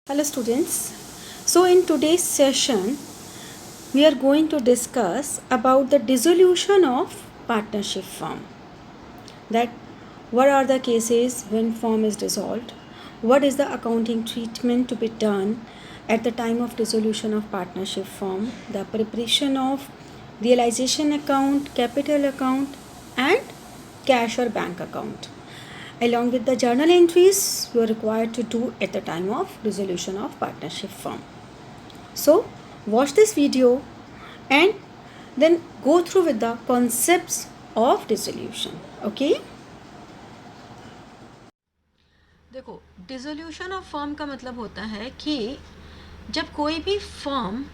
Hello students. So in today's session we are going to discuss about the dissolution of partnership firm. That what are the cases when firm is dissolved? What is the accounting treatment to be done at the time of dissolution of partnership firm? The preparation of realization account, capital account and cash or bank account, along with the journal entries you are required to do at the time of dissolution of partnership firm. So watch this video and then go through with the concepts of dissolution. Okay. देखो, dissolution of firm का मतलब होता है कि जब कोई भी firm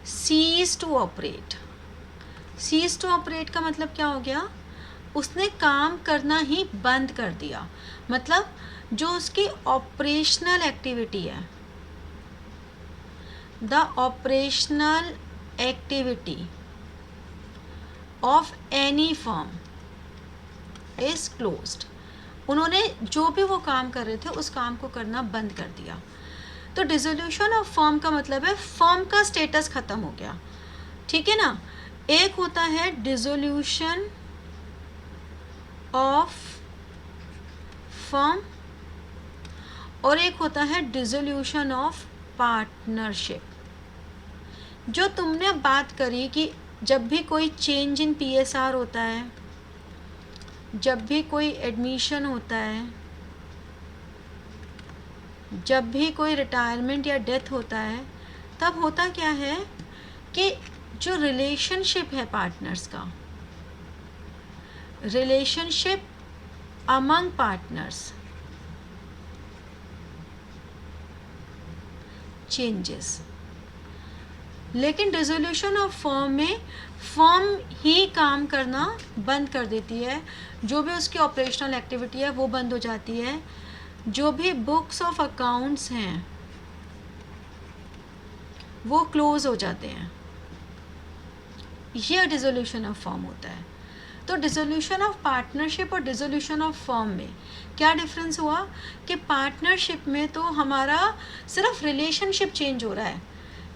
cease to operate. Cease to operate का मतलब क्या हो गया? उसने काम करना ही बंद कर दिया। मतलब जो उसकी ऑपरेशनल एक्टिविटी है, the operational activity of any firm is closed. उन्होंने जो भी वो काम कर रहे थे उस काम को करना बंद कर दिया। तो डिसोल्यूशन ऑफ फर्म का मतलब है फर्म का स्टेटस खत्म हो गया। ठीक है ना? एक होता है डिसोल्यूशन ऑफ फर्म और एक होता है डिसोल्यूशन ऑफ पार्टनरशिप। जो तुमने बात करी कि जब भी कोई चेंज इन पीएसआर होता है, जब भी कोई एडमिशन होता है, जब भी कोई रिटायरमेंट या डेथ होता है, तब होता क्या है कि जो रिलेशनशिप है पार्टनर्स का, रिलेशनशिप अमंग पार्टनर्स चेंजेस। लेकिन डिसोल्यूशन ऑफ फर्म में फर्म ही काम करना बंद कर देती है। जो भी उसकी ऑपरेशनल एक्टिविटी है वो बंद हो जाती है। जो भी बुक्स ऑफ अकाउंट्स हैं वो क्लोज हो जाते हैं। यह डिसोल्यूशन ऑफ फर्म होता है। तो डिसोल्यूशन ऑफ पार्टनरशिप और डिसोल्यूशन ऑफ फर्म में क्या डिफरेंस हुआ कि पार्टनरशिप में तो हमारा सिर्फ रिलेशनशिप चेंज हो रहा है,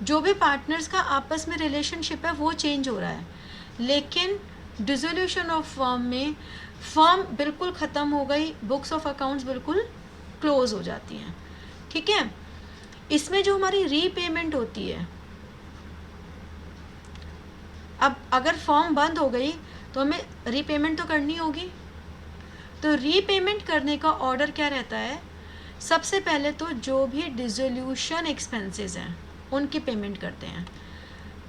जो भी पार्टनर्स का आपस में रिलेशनशिप है वो चेंज हो रहा है। लेकिन डिसोल्यूशन ऑफ फर्म में फर्म बिल्कुल ख़त्म हो गई, बुक्स ऑफ अकाउंट्स बिल्कुल क्लोज हो जाती हैं। ठीक है? इसमें जो हमारी रीपेमेंट होती है, अब अगर फर्म बंद हो गई तो हमें रीपेमेंट तो करनी होगी। तो रीपेमेंट करने का ऑर्डर क्या रहता है? सबसे पहले तो जो भी डिसोल्यूशन एक्सपेंसेस हैं उनकी पेमेंट करते हैं।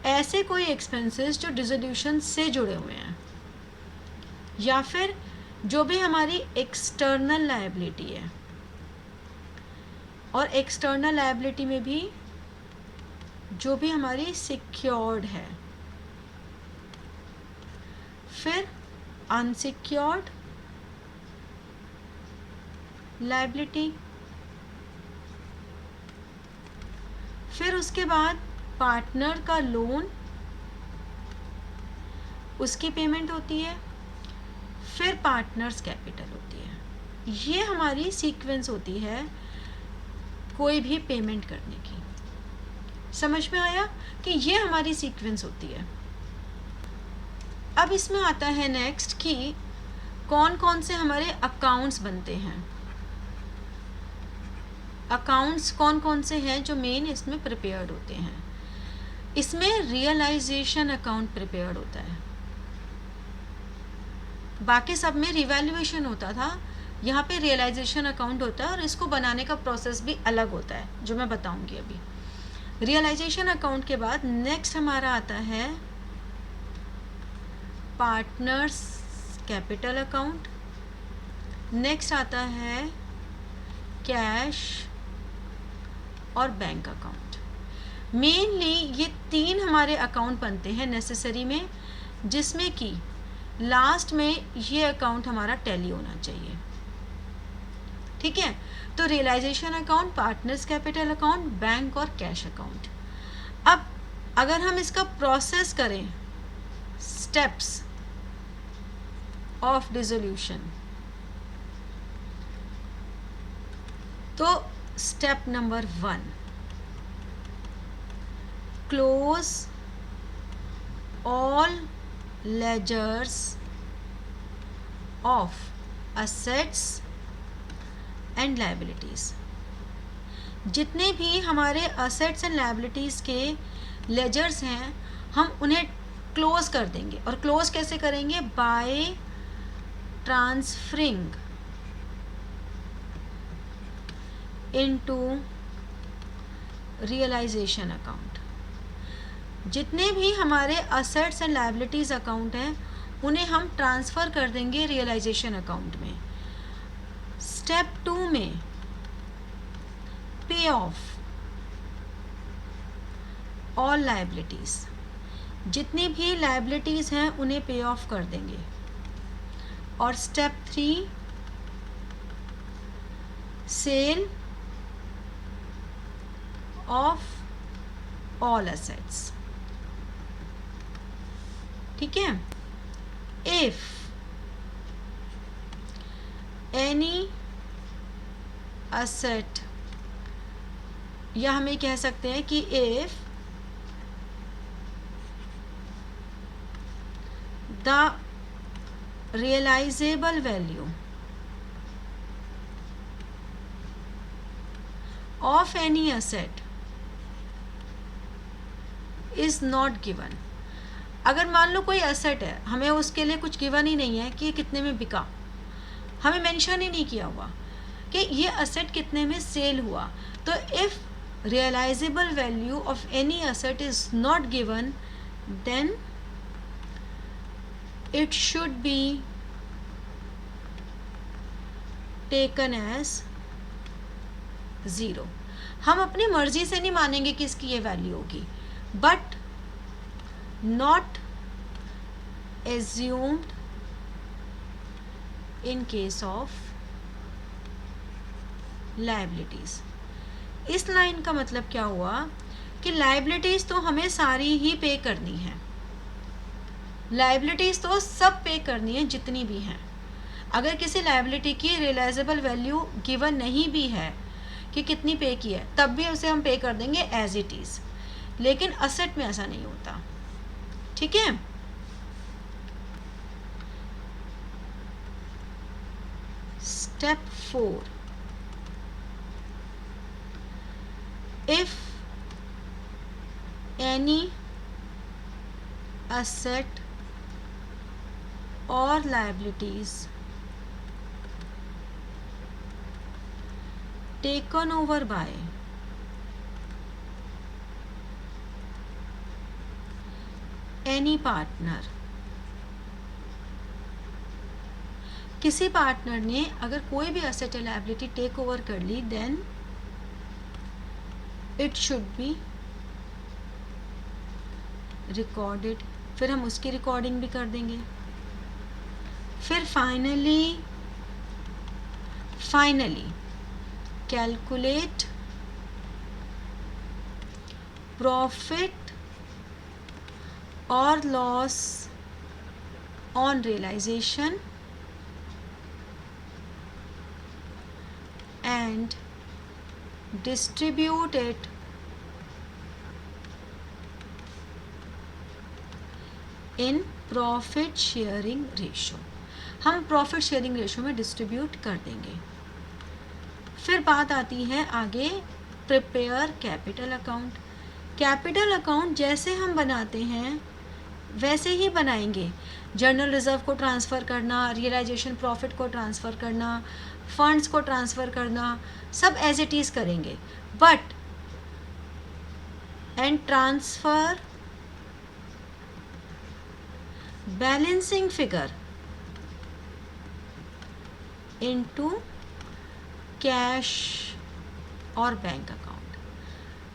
ऐसे कोई एक्सपेंसेस जो डिसोल्यूशन से जुड़े हुए हैं, या फिर जो भी हमारी एक्सटर्नल लायबिलिटी है, और एक्सटर्नल लायबिलिटी में भी जो भी हमारी सिक्योर्ड है, फिर अनसिक्योर्ड लायबिलिटी, फिर उसके बाद पार्टनर का लोन, उसकी पेमेंट होती है, फिर पार्टनर्स कैपिटल होती है। ये हमारी सीक्वेंस होती है कोई भी पेमेंट करने की। समझ में आया कि ये हमारी सीक्वेंस होती है। अब इसमें आता है नेक्स्ट कि कौन कौन से हमारे अकाउंट्स बनते हैं। अकाउंट्स कौन कौन से हैं जो मेन इसमें प्रिपेयर्ड होते हैं? इसमें रियलाइजेशन अकाउंट प्रिपेयर्ड होता है। बाकी सब में रिवैल्यूएशन होता था, यहाँ पे रियलाइजेशन अकाउंट होता है और इसको बनाने का प्रोसेस भी अलग होता है जो मैं बताऊंगी अभी। रियलाइजेशन अकाउंट के बाद नेक्स्ट हमारा आता है पार्टनर्स कैपिटल अकाउंट, नेक्स्ट आता है कैश और बैंक अकाउंट। मेनली ये तीन हमारे अकाउंट बनते हैं नेसेसरी में, जिसमें कि लास्ट में ये अकाउंट हमारा टैली होना चाहिए। ठीक है? तो realisation account, partners capital account, bank और कैश अकाउंट। अब अगर हम इसका प्रोसेस करें, स्टेप्स ऑफ डिसोल्यूशन, तो step number 1, close all ledgers of assets and liabilities. जितने भी हमारे assets and liabilities के ledgers हैं हम उन्हें क्लोज कर देंगे. और क्लोज कैसे करेंगे? By transferring into realization account. जितने भी हमारे असेट्स एंड लायबिलिटीज अकाउंट हैं उन्हें हम ट्रांसफ़र कर देंगे रियलाइजेशन अकाउंट में. स्टेप 2 में पे ऑफ ऑल लायबिलिटीज. जितनी भी लायबिलिटीज हैं उन्हें पे ऑफ कर देंगे. और step 3 sale of all assets. ठीक है. इफ एनी असेट, या हम ये कह सकते हैं कि if the realizable value of any asset is not given. अगर मान लो कोई एसेट है, हमें उसके लिए कुछ गिवन ही नहीं है कि ये कितने में बिका, हमें मेंशन ही नहीं किया हुआ कि ये एसेट कितने में सेल हुआ, तो if realizable value of any asset is not given then it should be taken as 0. हम अपनी मर्जी से नहीं मानेंगे कि इसकी ये वैल्यू होगी, but not assumed in case of liabilities. इस लाइन का मतलब क्या हुआ कि लायबिलिटीज तो हमें सारी ही पे करनी है. लायबिलिटीज तो सब पे करनी है जितनी भी हैं. अगर किसी लायबिलिटी की रियलाइजेबल वैल्यू गिवन नहीं भी है कि कितनी पे की है, तब भी उसे हम पे कर देंगे एज इट इज़. लेकिन असेट में ऐसा नहीं होता. ठीक है. Step 4, if any asset or liabilities taken over by any partner, किसी पार्टनर ने अगर कोई भी एसेट या लायबिलिटी टेक ओवर कर ली, then it should be recorded. फिर हम उसकी रिकॉर्डिंग भी कर देंगे. फिर फाइनली कैलकुलेट प्रॉफिट और loss on realisation and distribute it in profit sharing ratio. हम प्रॉफिट शेयरिंग रेशो में डिस्ट्रीब्यूट कर देंगे. फिर बात आती है आगे prepare capital account. Capital account जैसे हम बनाते हैं वैसे ही बनाएंगे. जर्नल रिजर्व को ट्रांसफ़र करना, रियलाइजेशन प्रॉफिट को ट्रांसफ़र करना, फंड्स को ट्रांसफ़र करना, सब एज इट इज़ करेंगे. But and transfer balancing figure into cash और बैंक अकाउंट.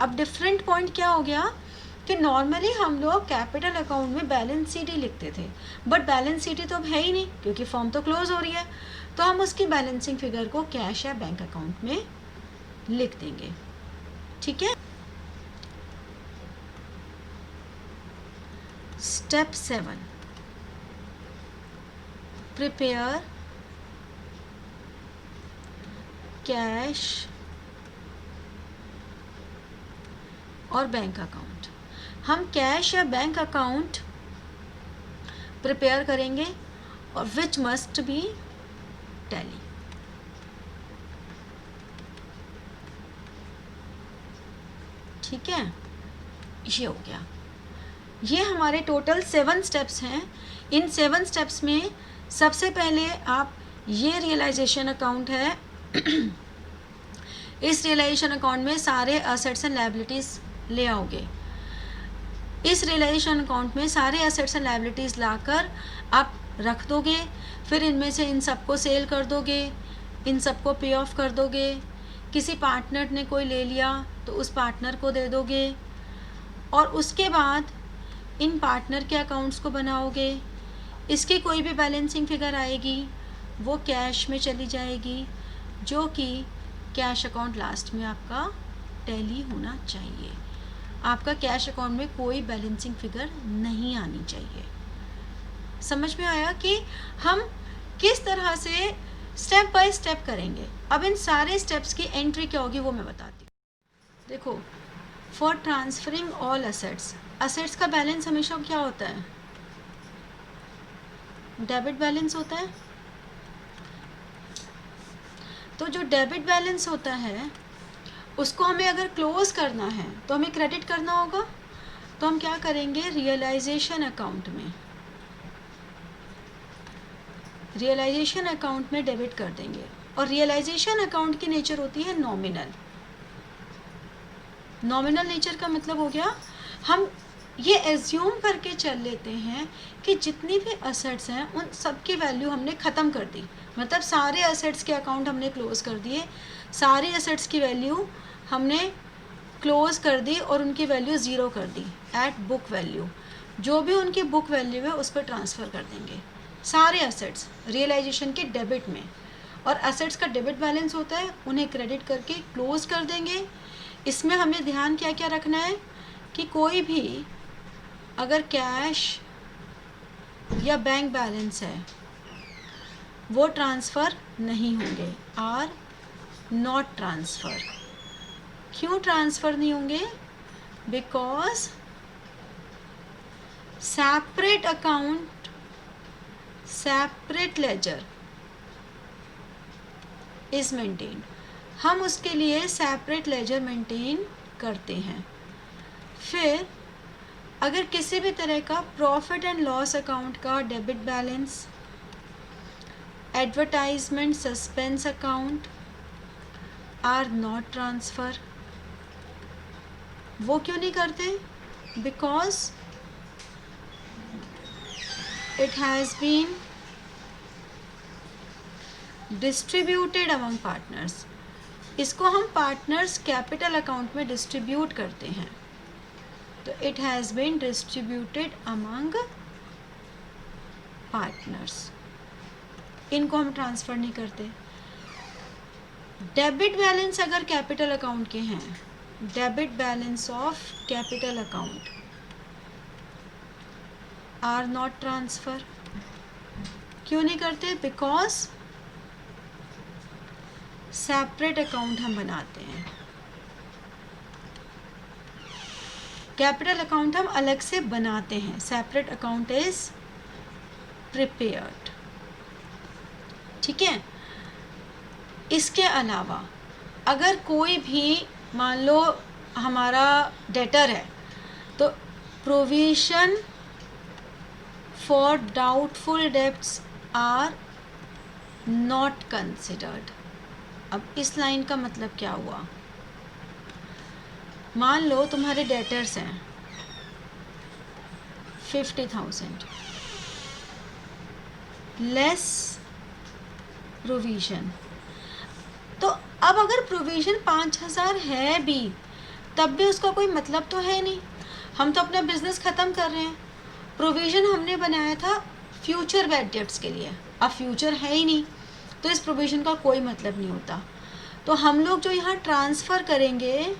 अब डिफरेंट पॉइंट क्या हो गया कि नॉर्मली हम लोग कैपिटल अकाउंट में बैलेंस शीट ही लिखते थे, बट बैलेंस शीट ही तो अब है ही नहीं क्योंकि फॉर्म तो क्लोज हो रही है. तो हम उसकी बैलेंसिंग फिगर को कैश या बैंक अकाउंट में लिख देंगे. ठीक है. स्टेप 7, प्रिपेयर कैश और बैंक अकाउंट। हम कैश या बैंक अकाउंट प्रिपेयर करेंगे और विच मस्ट बी टैली। ठीक है, ये हो गया। ये हमारे टोटल 7 स्टेप्स हैं। इन 7 स्टेप्स में सबसे पहले आप ये रियलाइजेशन अकाउंट है इस रियलाइजेशन अकाउंट में सारे असेट्स एंड लायबिलिटीज़ ले आओगे। इस रियलाइजेशन अकाउंट में सारे असेट्स एंड लायबिलिटीज़ लाकर आप रख दोगे। फिर इनमें से इन सबको सेल कर दोगे, इन सबको पे ऑफ कर दोगे। किसी पार्टनर ने कोई ले लिया तो उस पार्टनर को दे दोगे, और उसके बाद इन पार्टनर के अकाउंट्स को बनाओगे। इसकी कोई भी बैलेंसिंग फिगर आएगी वो कैश में चली जाएगी, जो कि कैश अकाउंट लास्ट में आपका टैली होना चाहिए। आपका कैश अकाउंट में कोई बैलेंसिंग फिगर नहीं आनी चाहिए। समझ में आया कि हम किस तरह से स्टेप बाय स्टेप करेंगे। अब इन सारे स्टेप्स की एंट्री क्या होगी वो मैं बताती हूँ। देखो, for transferring all assets, assets का बैलेंस हमेशा क्या होता है? डेबिट बैलेंस होता है। तो जो डेबिट बैलेंस होता है उसको हमें अगर क्लोज करना है तो हमें क्रेडिट करना होगा। तो हम क्या करेंगे? रियलाइजेशन अकाउंट में, रियलाइजेशन अकाउंट में डेबिट कर देंगे। और रियलाइजेशन अकाउंट की नेचर होती है नॉमिनल। नॉमिनल नेचर का मतलब हो गया, हम ये एज्यूम करके चल लेते हैं कि जितनी भी असेट्स हैं उन सब की वैल्यू हमने ख़त्म कर दी। मतलब सारे असेट्स के अकाउंट हमने क्लोज कर दिए, सारी असेट्स की वैल्यू हमने क्लोज कर दी और उनकी वैल्यू ज़ीरो कर दी एट बुक वैल्यू। जो भी उनकी बुक वैल्यू है उस पर ट्रांसफ़र कर देंगे सारे असेट्स रियलाइजेशन के डेबिट में। और असेट्स का डेबिट बैलेंस होता है, उन्हें क्रेडिट करके क्लोज कर देंगे। इसमें हमें ध्यान क्या क्या रखना है कि कोई भी अगर कैश या बैंक बैलेंस है वो ट्रांसफ़र नहीं होंगे, आर नॉट ट्रांसफ़र। क्यों ट्रांसफ़र नहीं होंगे? Because separate account, separate ledger is maintain. हम उसके लिए सेपरेट लेजर मेंटेन करते हैं। फिर अगर किसी भी तरह का प्रॉफिट एंड लॉस अकाउंट का debit balance, advertisement suspense account are not transfer. वो क्यों नहीं करते? Because it has been distributed among partners. इसको हम पार्टनर्स कैपिटल अकाउंट में डिस्ट्रीब्यूट करते हैं। तो it has been distributed among partners, इनको हम ट्रांसफ़र नहीं करते। डेबिट बैलेंस अगर कैपिटल अकाउंट के हैं, debit balance of capital account are not transfer. क्यों नहीं करते? बिकॉज सेपरेट अकाउंट हम बनाते हैं। कैपिटल अकाउंट हम अलग से बनाते हैं, सेपरेट अकाउंट इज प्रिपेयर्ड। ठीक है। इसके अलावा अगर कोई भी मान लो हमारा डेटर है तो provision for doubtful debts are not considered. अब इस लाइन का मतलब क्या हुआ? मान लो तुम्हारे डेटर्स हैं 50,000 लेस प्रोविज़न। तो अब अगर प्रोविज़न 5,000 है भी तब भी उसका कोई मतलब तो है नहीं। हम तो अपना बिजनेस ख़त्म कर रहे हैं। प्रोविज़न हमने बनाया था फ्यूचर बैड डेट्स के लिए, अब फ्यूचर है ही नहीं तो इस प्रोविज़न का कोई मतलब नहीं होता। तो हम लोग जो यहाँ ट्रांसफ़र करेंगे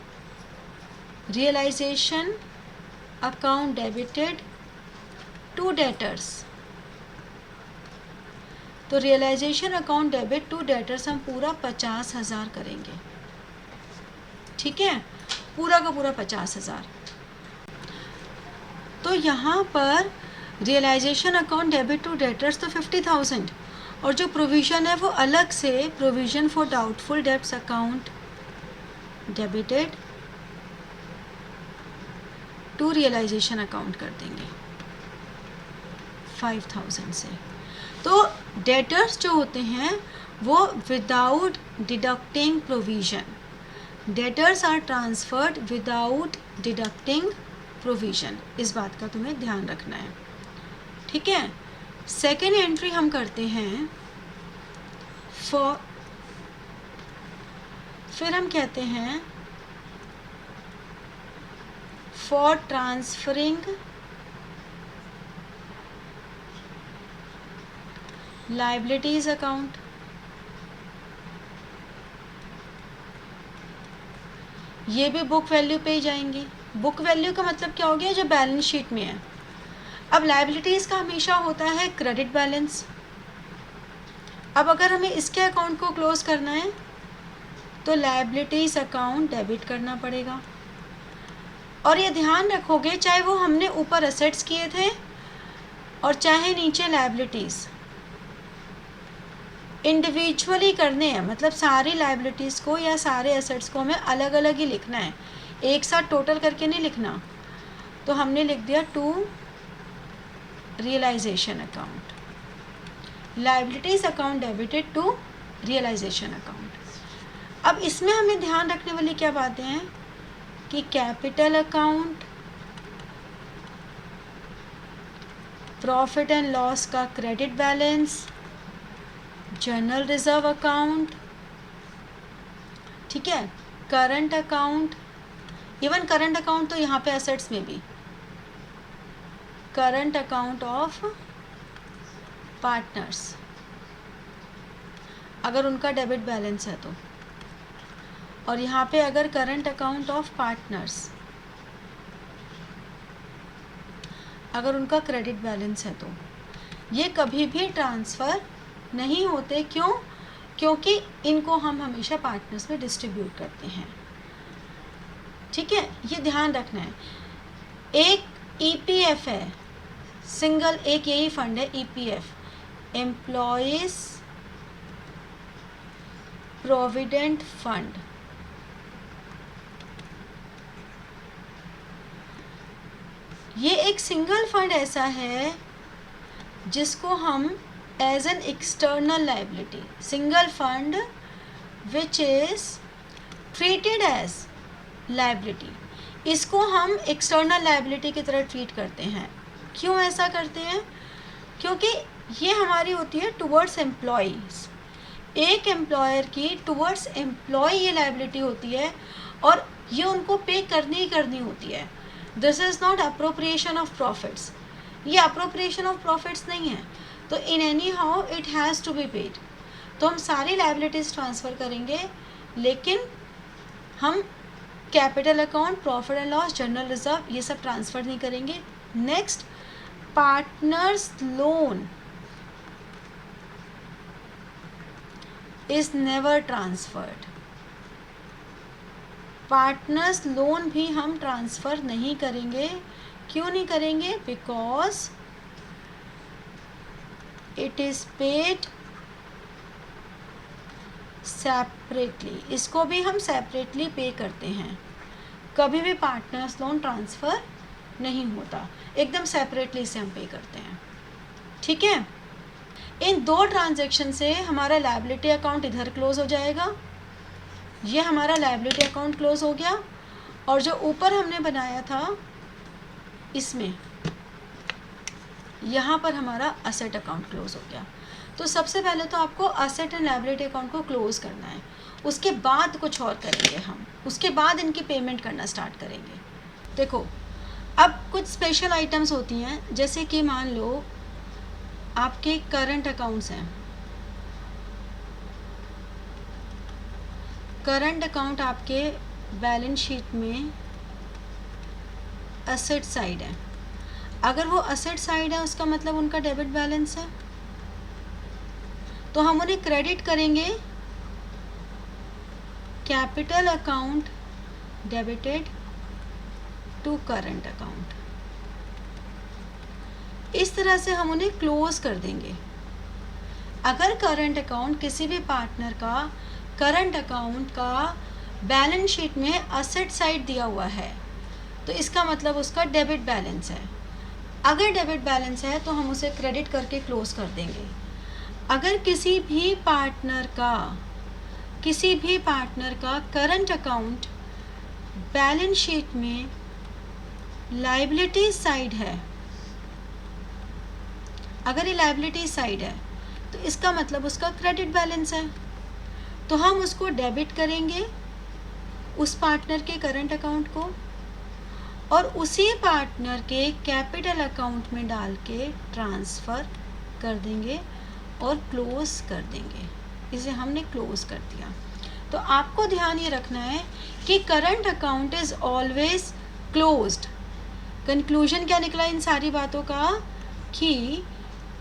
realisation account debited to debtors, तो realisation account debit to debtors हम पूरा 50,000 करेंगे। ठीक है। पूरा का पूरा 50,000। तो यहाँ पर realization account debit to debtors तो 50,000, और जो प्रोविज़न है वो अलग से provision for doubtful debts account debited to realization account कर देंगे 5,000 से। तो डेटर्स जो होते हैं वो without deducting provision, debtors are transferred without deducting provision, इस बात का तुम्हें ध्यान रखना है, ठीक है। सेकेंड एंट्री हम करते हैं फिर हम कहते हैं फॉर ट्रांसफरिंग लाइबिलिटीज अकाउंट। ये भी बुक वैल्यू पे ही जाएंगी। बुक वैल्यू का मतलब क्या हो गया, जो बैलेंस शीट में है। अब लाइबिलिटीज़ का हमेशा होता है क्रेडिट बैलेंस। अब अगर हमें इसके अकाउंट को क्लोज करना है तो लाइबिलिटीज़ अकाउंट डेबिट करना पड़ेगा। और ये ध्यान रखोगे, चाहे वो हमने ऊपर असेट्स किए थे और चाहे नीचे लाइबिलिटीज़, इंडिविजुअली करने हैं, मतलब सारी लाइबिलिटीज़ को या सारे एसेट्स को हमें अलग अलग ही लिखना है, एक साथ टोटल करके नहीं लिखना। तो हमने लिख दिया to realization account, liabilities account debited to realization account. अब इसमें हमें ध्यान रखने वाली क्या बातें हैं कि capital account, profit and loss का credit balance, general reserve account, ठीक है, current account, even current account तो यहाँ पे एसेट्स में भी, करंट अकाउंट ऑफ पार्टनर्स अगर उनका डेबिट बैलेंस है तो, और यहाँ पे अगर करंट अकाउंट ऑफ पार्टनर्स अगर उनका क्रेडिट बैलेंस है तो ये कभी भी ट्रांसफ़र नहीं होते। क्यों? क्योंकि इनको हम हमेशा पार्टनर्स में डिस्ट्रीब्यूट करते हैं, ठीक है, ये ध्यान रखना है। एक ईपीएफ है, सिंगल एक यही फंड है ईपीएफ, एम्प्लॉयज़ प्रोविडेंट फंड। ये एक सिंगल फंड ऐसा है जिसको हम as an external liability, single fund which is treated as liability, इसको हम एक्सटर्नल लाइबिलिटी की तरह ट्रीट करते हैं। क्यों ऐसा करते हैं? क्योंकि ये हमारी होती है टुवर्ड्स एम्प्लॉयज़, एक एम्प्लॉयर की टुवर्ड्स एम्प्लॉय ये लाइबिलिटी होती है और ये उनको पे करनी ही करनी होती है। This is not appropriation of profits, ये अप्रोप्रिएशन ऑफ प्रॉफिट्स नहीं है, तो in any how it has to be paid. तो हम सारी लाइबिलिटीज़ ट्रांसफ़र करेंगे, लेकिन हम capital account, profit and loss, general reserve ये सब ट्रांसफ़र नहीं करेंगे। Next, partners loan is never transferred. Partners loan भी हम ट्रांसफ़र नहीं करेंगे। क्यों नहीं करेंगे? Because it is paid separately, इसको भी हम सेपरेटली पे करते हैं। कभी भी पार्टनर्स लोन ट्रांसफ़र नहीं होता, एकदम सेपरेटली से हम पे करते हैं, ठीक है। इन दो ट्रांजैक्शन से हमारा लायबिलिटी अकाउंट इधर क्लोज हो जाएगा, ये हमारा लायबिलिटी अकाउंट क्लोज हो गया, और जो ऊपर हमने बनाया था इसमें यहाँ पर हमारा असेट अकाउंट क्लोज हो गया। तो सबसे पहले तो आपको असेट एंड लायबिलिटी अकाउंट को क्लोज करना है, उसके बाद कुछ और करेंगे हम, उसके बाद इनकी पेमेंट करना स्टार्ट करेंगे। देखो, अब कुछ स्पेशल आइटम्स होती हैं, जैसे कि मान लो आपके करंट अकाउंट्स हैं, करंट अकाउंट आपके बैलेंस शीट में असेट साइड है। अगर वो असेट साइड है उसका मतलब उनका डेबिट बैलेंस है, तो हम उन्हें क्रेडिट करेंगे capital account debited to current account. इस तरह से हम उन्हें क्लोज कर देंगे। अगर करंट अकाउंट किसी भी पार्टनर का करंट अकाउंट का बैलेंस शीट में असेट साइड दिया हुआ है तो इसका मतलब उसका डेबिट बैलेंस है। अगर डेबिट बैलेंस है तो हम उसे क्रेडिट करके क्लोज कर देंगे। अगर किसी भी पार्टनर का करंट अकाउंट बैलेंस शीट में लायबिलिटी साइड है, अगर ये लायबिलिटी साइड है तो इसका मतलब उसका क्रेडिट बैलेंस है, तो हम उसको डेबिट करेंगे उस पार्टनर के करंट अकाउंट को और उसी पार्टनर के कैपिटल अकाउंट में डाल के ट्रांसफ़र कर देंगे और क्लोज कर देंगे। इसे हमने क्लोज कर दिया। तो आपको ध्यान ये रखना है कि current account is always closed. Conclusion क्या निकला इन सारी बातों का कि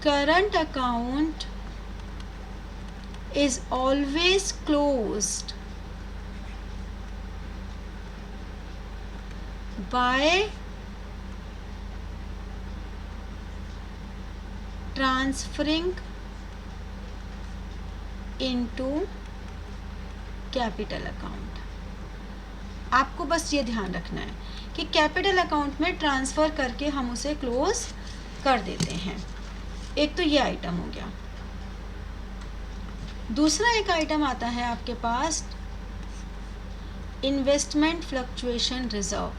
current account is always closed by transferring into capital account. आपको बस ये ध्यान रखना है कि कैपिटल अकाउंट में ट्रांसफ़र करके हम उसे क्लोज कर देते हैं। एक तो ये आइटम हो गया। दूसरा एक आइटम आता है आपके पास investment fluctuation reserve.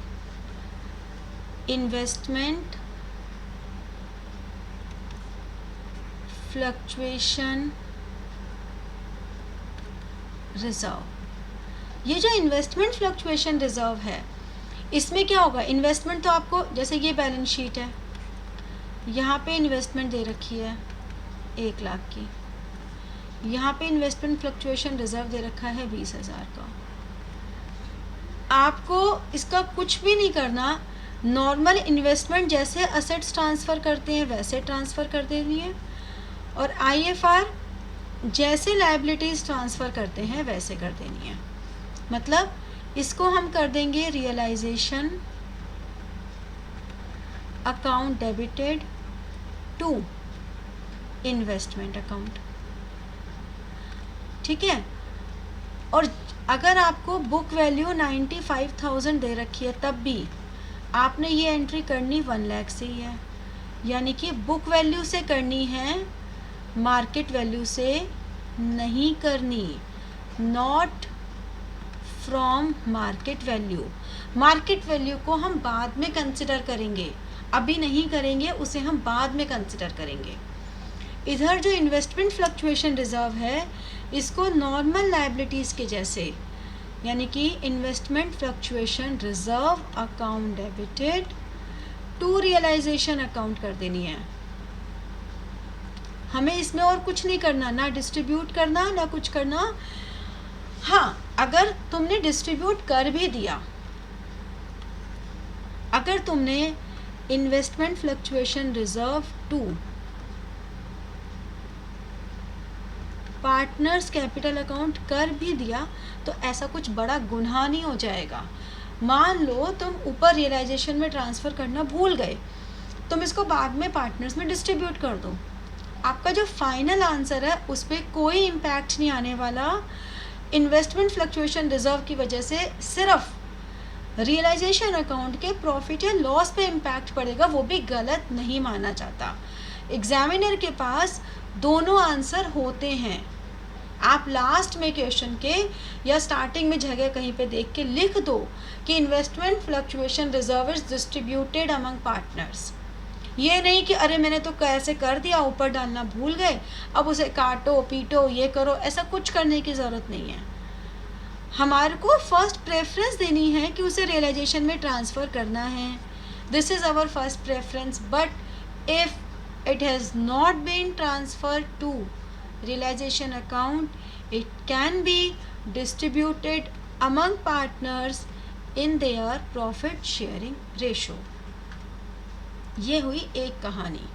Investment fluctuation reserve. ये जो इन्वेस्टमेंट फ्लक्चुएशन रिजर्व है इसमें क्या होगा, इन्वेस्टमेंट तो आपको जैसे ये बैलेंस शीट है, यहाँ पे इन्वेस्टमेंट दे रखी है 1 लाख की, यहाँ पे इन्वेस्टमेंट फ्लक्चुएशन रिजर्व दे रखा है 20,000 का। आपको इसका कुछ भी नहीं करना, नॉर्मल इन्वेस्टमेंट जैसे असेट्स ट्रांसफ़र करते हैं वैसे ट्रांसफ़र कर देनी है और IFR जैसे लायबिलिटीज़ ट्रांसफ़र करते हैं वैसे कर देनी है। मतलब इसको हम कर देंगे realization account debited to investment account. ठीक है। और अगर आपको बुक वैल्यू 95,000 दे रखी है तब भी आपने ये एंट्री करनी 1 लाख से ही है, यानी कि बुक वैल्यू से करनी है, मार्केट वैल्यू से नहीं करनी। Not from market value. Market value को हम बाद में कंसिडर करेंगे, अभी नहीं करेंगे, उसे हम बाद में कंसिडर करेंगे। इधर जो इन्वेस्टमेंट फ्लक्चुएशन रिजर्व है इसको नॉर्मल लायबिलिटीज़ के जैसे, यानी कि investment fluctuation reserve account debited to realization account कर देनी है। हमें इसमें और कुछ नहीं करना, ना डिस्ट्रीब्यूट करना ना कुछ करना। हाँ, अगर तुमने डिस्ट्रीब्यूट कर भी दिया, अगर तुमने investment fluctuation reserve to partners capital account कर भी दिया तो ऐसा कुछ बड़ा गुनाह नहीं हो जाएगा। मान लो तुम ऊपर रियलाइजेशन में ट्रांसफ़र करना भूल गए, तुम इसको बाद में पार्टनर्स में डिस्ट्रीब्यूट कर दो, आपका जो फाइनल आंसर है उस पर कोई इम्पैक्ट नहीं आने वाला। इन्वेस्टमेंट फ्लक्चुएशन रिजर्व की वजह से सिर्फ रियलाइजेशन अकाउंट के प्रॉफिट या लॉस पे इम्पैक्ट पड़ेगा, वो भी गलत नहीं माना जाता। एग्जामिनर के पास दोनों आंसर होते हैं। आप लास्ट में क्वेश्चन के या स्टार्टिंग में जगह कहीं पे देख के लिख दो कि investment fluctuation reserve is distributed among partners. ये नहीं कि अरे मैंने तो कैसे कर दिया, ऊपर डालना भूल गए, अब उसे काटो पीटो ये करो, ऐसा कुछ करने की ज़रूरत नहीं है। हमारे को फर्स्ट प्रेफरेंस देनी है कि उसे रियलाइजेशन में ट्रांसफ़र करना है। This is our first preference. But if it has not been transferred to realization account, it can be distributed among partners in their profit sharing ratio। ये हुई एक कहानी।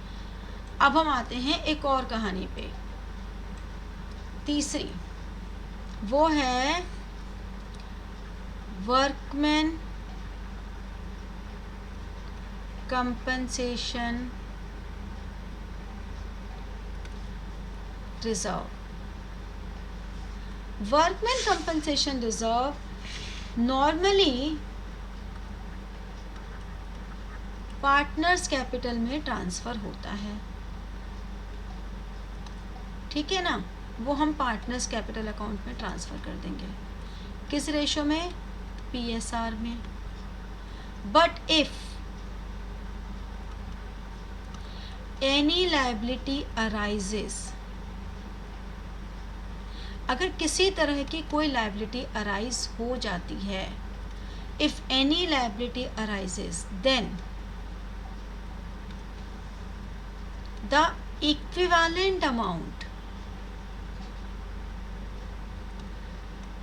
अब हम आते हैं एक और कहानी पे, तीसरी, वो है workman compensation reserve. Workman compensation reserve normally partners capital में ट्रांसफ़र होता है, ठीक है ना। वो हम पार्टनर्स कैपिटल अकाउंट में ट्रांसफ़र कर देंगे, किस रेशो में, PSR में। But if any liability arises, अगर किसी तरह की कोई लायबिलिटी अराइज हो जाती है, if any liability arises then the equivalent amount,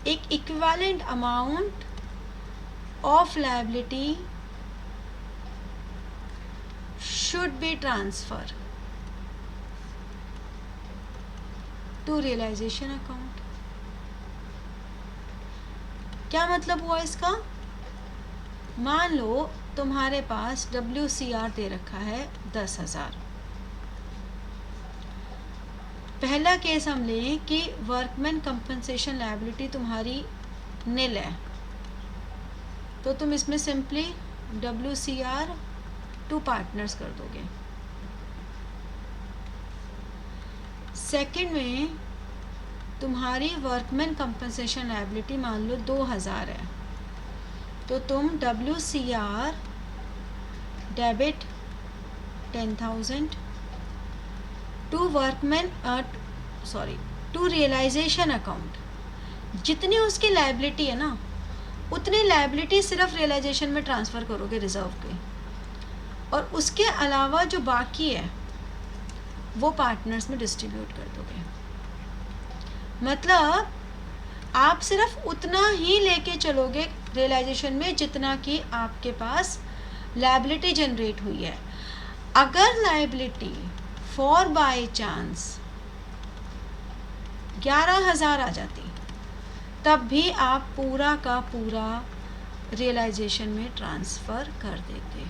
एक equivalent amount of liability should be transferred to realization account. क्या मतलब हुआ इसका? मान लो तुम्हारे पास WCR दे रखा है 10,000। पहला केस हम लें कि वर्कमैन कंपनसेशन लायबिलिटी तुम्हारी निल है, तो तुम इसमें सिंपली WCR टू पार्टनर्स कर दोगे। सेकंड में तुम्हारी वर्कमैन कंपनसेशन लायबिलिटी मान लो 2,000 है, तो तुम WCR debit 10,000 to workman to realization account. जितनी उसकी लायबिलिटी है ना, उतनी लायबिलिटी सिर्फ रियलाइजेशन में ट्रांसफ़र करोगे रिजर्व के, और उसके अलावा जो बाकी है वो पार्टनर्स में डिस्ट्रीब्यूट कर दोगे। मतलब आप सिर्फ उतना ही लेके चलोगे रियलाइजेशन में जितना कि आपके पास लायबिलिटी जनरेट हुई है। अगर लायबिलिटी फॉर बाय चांस 11,000 आ जाती, तब भी आप पूरा का पूरा रियलाइजेशन में ट्रांसफ़र कर देते,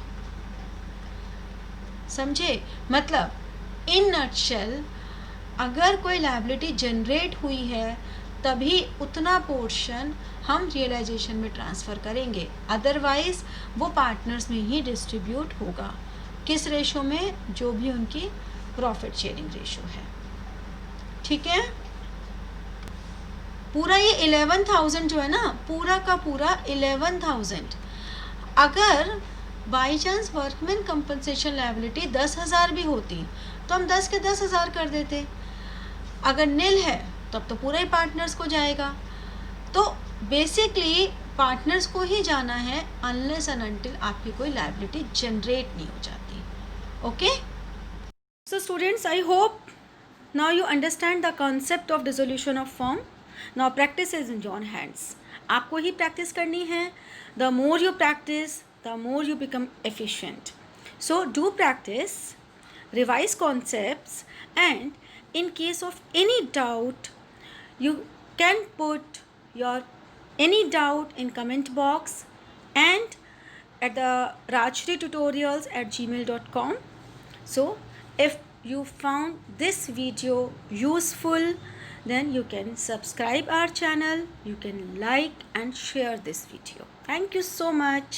समझे। मतलब इन नटशेल अगर कोई लायबिलिटी जनरेट हुई है तभी उतना पोर्शन हम रियलाइजेशन में ट्रांसफ़र करेंगे, अदरवाइज वो पार्टनर्स में ही डिस्ट्रीब्यूट होगा। किस रेशो में? जो भी उनकी प्रॉफिट शेयरिंग रेशो है, ठीक है। पूरा ये 11,000 जो है ना, पूरा का पूरा 11,000 अगर by chance workman compensation liability 10,000 भी होती तो हम 10 के 10,000 कर देते। अगर निल है तब तो पूरा ही पार्टनर्स को जाएगा। तो बेसिकली पार्टनर्स को ही जाना है अनलेस एंड अनटिल आपकी कोई लायबिलिटी जनरेट नहीं हो जाती। Okay, So students, I hope now you understand the concept of dissolution of firm. Now practice is in your hands. आपको ही प्रैक्टिस करनी है। The more you practice, the more you become efficient. So do practice, revise concepts, and in case of any doubt, you can put your any doubt in comment box and at the rajshreetutorials@gmail.com. So if you found this video useful, then you can subscribe our channel, you can like and share this video. Thank you so much.